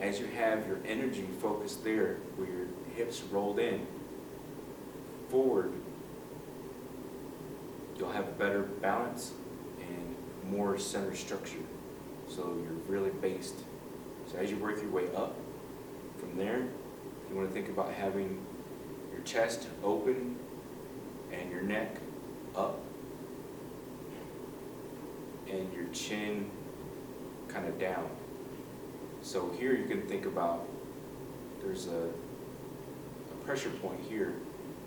as you have your energy focused there, where your hips rolled in, forward, you'll have a better balance and more center structure. So you're really based. So as you work your way up, from there, you want to think about having your chest open and your neck up and your chin kind of down. So here you can think about there's a pressure point here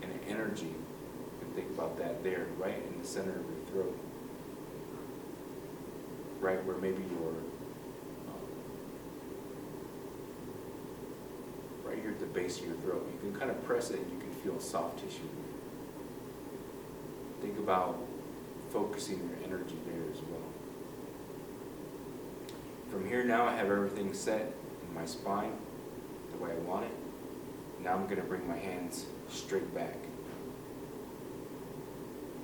and an energy. You can think about that there, right in the center of your throat. Right where maybe your, right here at the base of your throat. You can kind of press it and you can feel soft tissue. Think about focusing your energy there as well. From here now I have everything set in my spine the way I want it. Now I'm going to bring my hands straight back.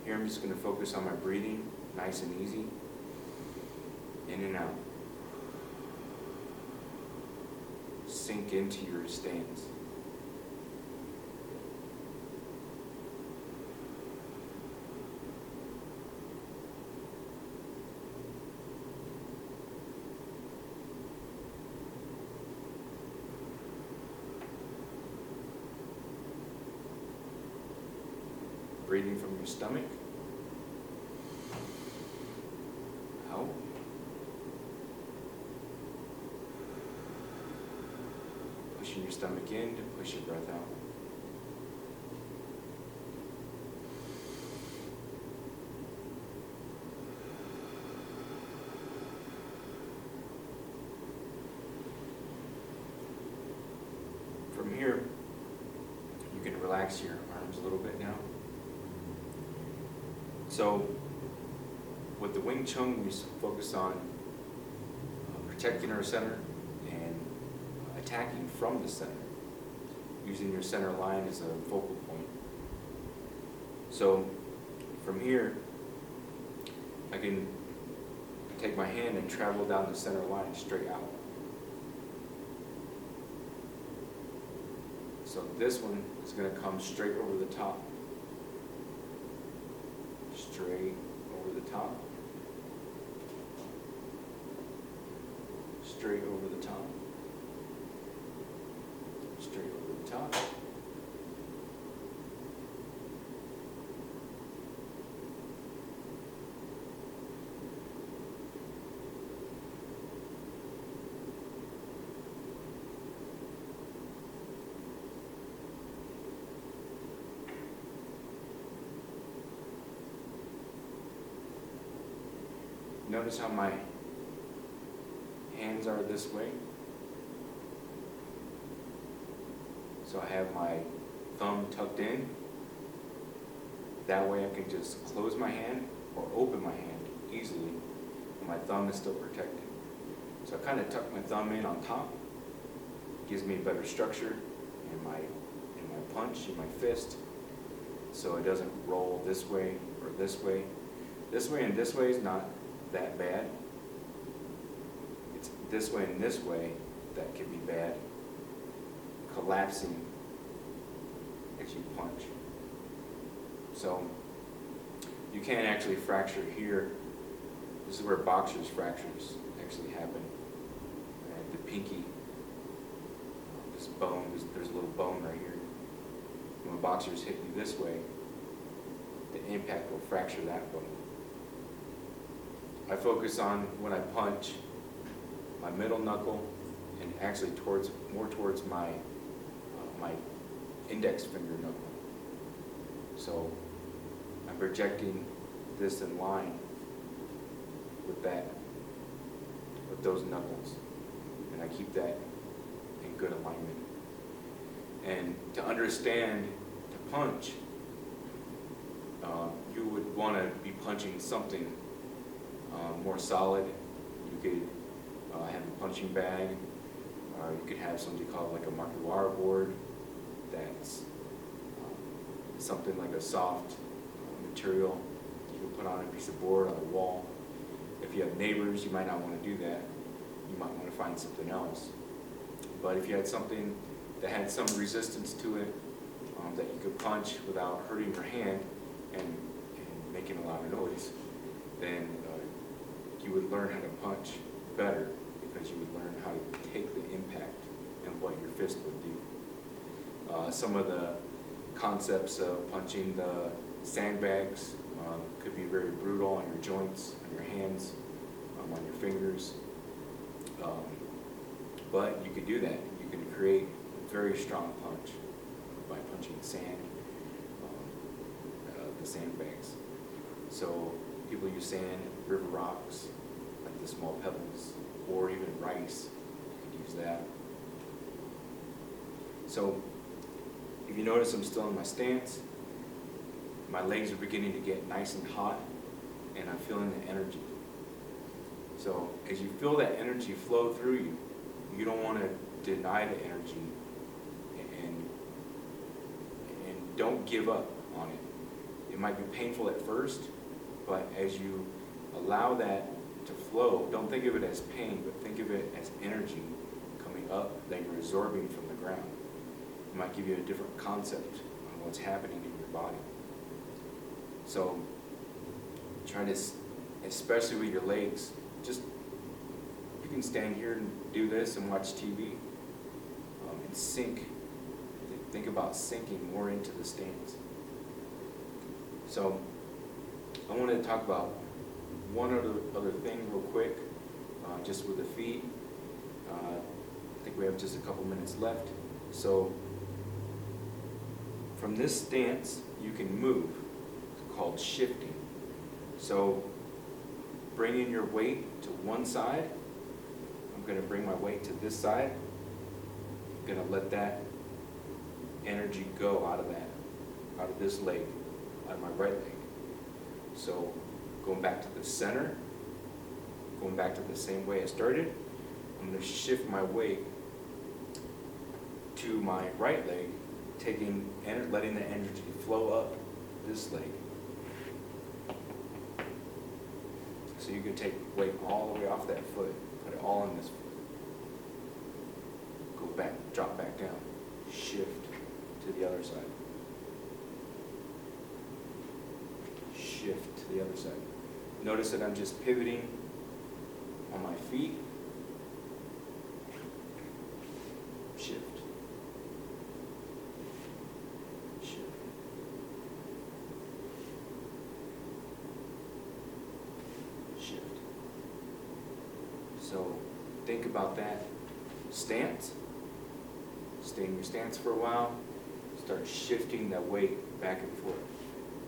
Here I'm just going to focus on my breathing, nice and easy. In and out. Sink into your stance. Breathing from your stomach. Out. Pushing your stomach in to push your breath out. From here, you can relax your arms a little bit now. So, with the Wing Chun, we focus on protecting our center and attacking from the center, using your center line as a focal point. So, from here, I can take my hand and travel down the center line straight out. So this one is going to come straight over the top. Straight over the top. Straight over the top. Straight over the top. Notice how my hands are this way. So I have my thumb tucked in. That way I can just close my hand or open my hand easily, and my thumb is still protected. So I kind of tuck my thumb in on top. Gives me better structure in my punch, in my fist, so it doesn't roll this way or this way. This way and this way is not that bad. It's this way and this way that can be bad. Collapsing as you punch. So you can't actually fracture here. This is where boxers' fractures actually happen. And the pinky, this bone, there's a little bone right here. And when boxers hit you this way, the impact will fracture that bone. I focus on, when I punch, my middle knuckle and actually more towards my index finger knuckle. So I'm projecting this in line with those knuckles, and I keep that in good alignment. And to understand, to punch, you would want to be punching something more solid. You could have a punching bag, or you could have something called like a makiwara board. That's something like a soft material you can put on a piece of board on a wall. If you have neighbors, you might not want to do that. You might want to find something else. But if you had something that had some resistance to it, that you could punch without hurting your hand and making a lot of noise, then you would learn how to punch better, because you would learn how to take the impact and what your fist would do. Some of the concepts of punching the sandbags could be very brutal on your joints, on your hands, on your fingers. But you could do that. You can create a very strong punch by punching sand, the sandbags. So people use sand, river rocks, like the small pebbles, or even rice. You could use that. So if you notice, I'm still in my stance. My legs are beginning to get nice and hot, and I'm feeling the energy. So as you feel that energy flow through you, you don't want to deny the energy, and don't give up on it. It might be painful at first, but as you allow that to flow, don't think of it as pain, but think of it as energy coming up that you're absorbing from the ground. It might give you a different concept on what's happening in your body. So try to, especially with your legs, just, you can stand here and do this and watch TV and sink. Think about sinking more into the stance. So I wanted to talk about one other thing real quick, just with the feet. I think we have just a couple minutes left. So from this stance, you can move. It's called shifting. So bringing your weight to one side, I'm going to bring my weight to this side. I'm going to let that energy go out of this leg, out of my right leg. So going back to the center, going back to the same way I started, I'm going to shift my weight to my right leg, letting the energy flow up this leg. So you can take weight all the way off that foot, put it all on this foot. Go back, drop back down, shift to the other side. Shift to the other side. Notice that I'm just pivoting on my feet. Shift. Shift. Shift. So think about that stance. Stay in your stance for a while. Start shifting that weight back and forth.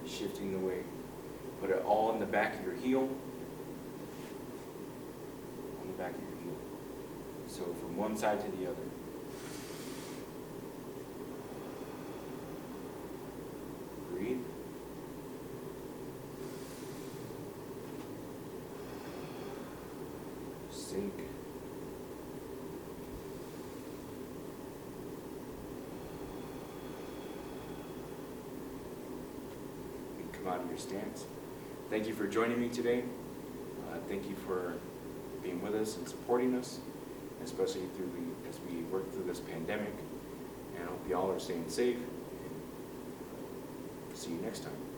Shifting the weight. Put it all in the back of your heel. On the back of your heel. So from one side to the other. Breathe. Sink. Come out of your stance. Thank you for joining me today. Thank you for being with us and supporting us, especially as we work through this pandemic. And I hope you all are staying safe. See you next time.